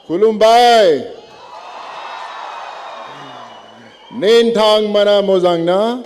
Kulumbai. Nintang mana mozangna.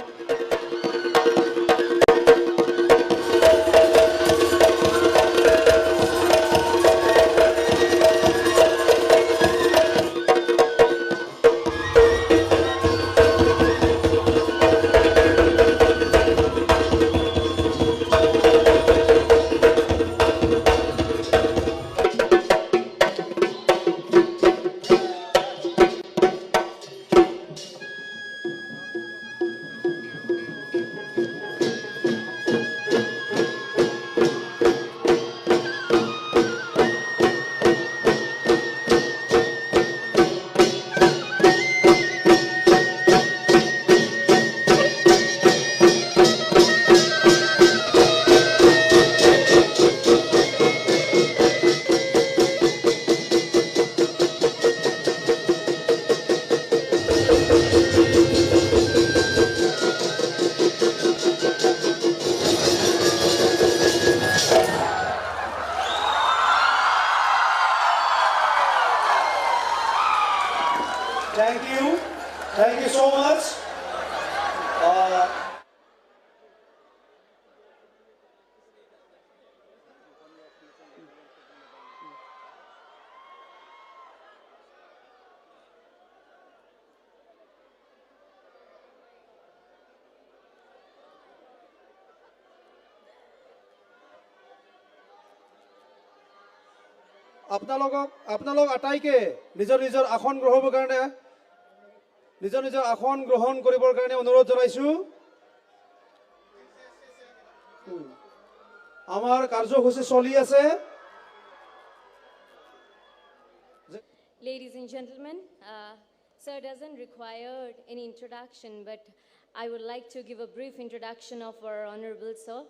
Thank you. Thank you so much. আপোনালোক আটাইকে নিজৰ নিজৰ আসন গ্ৰহণৰ কাৰণে নিজৰ নিজৰ আসন গ্ৰহণ কৰিবৰ কাৰণে অনুৰোধ জনাইছো আমাৰ কাৰ্যসূচী চলি আছে Ladies and gentlemen, sir doesn't require any introduction, but I would like to give a brief introduction of our honorable sir.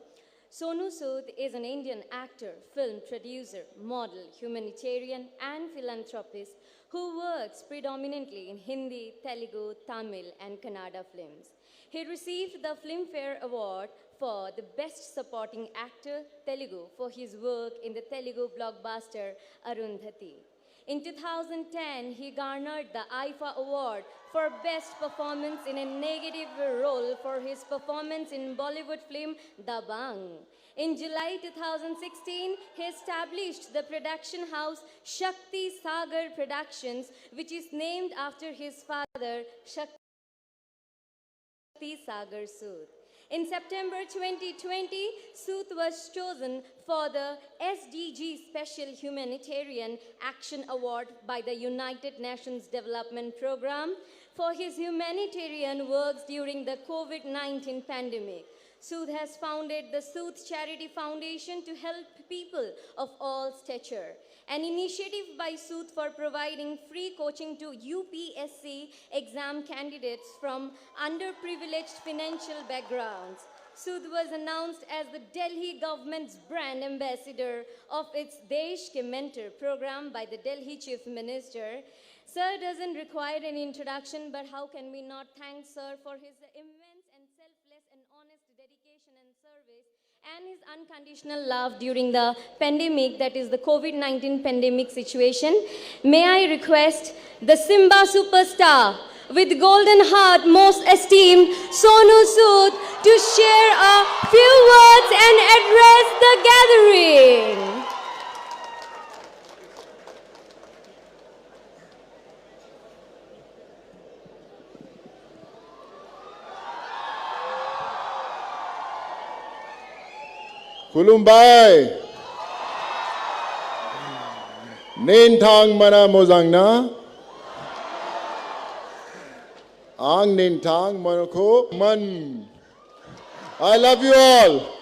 Sonu Sood is an Indian actor, film producer, model, humanitarian and philanthropist who works predominantly in Hindi, Telugu, Tamil and Kannada films. He received the Filmfare Award for the Best Supporting Actor, Telugu, for his work in the Telugu blockbuster Arundhati. In 2010, he garnered the IFA Award for Best Performance in a Negative Role for his performance in Bollywood film Dabang. In July 2016, he established the production house Shakti Sagar Productions, which is named after his father, Shakti Sagar Sood. In September 2020, Sood was chosen for the SDG Special Humanitarian Action Award by the United Nations Development Programme for his humanitarian works during the COVID-19 pandemic. Sood has founded the Sood Charity Foundation to help people of all stature, an initiative by Sood for providing free coaching to UPSC exam candidates from underprivileged financial backgrounds. Sood was announced as the Delhi government's brand ambassador of its Desh Ke Mentor program by the Delhi Chief Minister. Sir doesn't require any introduction, but how can we not thank Sir for his immense and selfless and honest dedication and service and his unconditional love during the pandemic, that is the COVID-19 pandemic situation. May I request the Simba superstar with golden heart most esteemed Sonu Sood to share a few words and address the gathering. Kulumbai. Nintang mana mozangna. Ang nintang manako man. I love you all.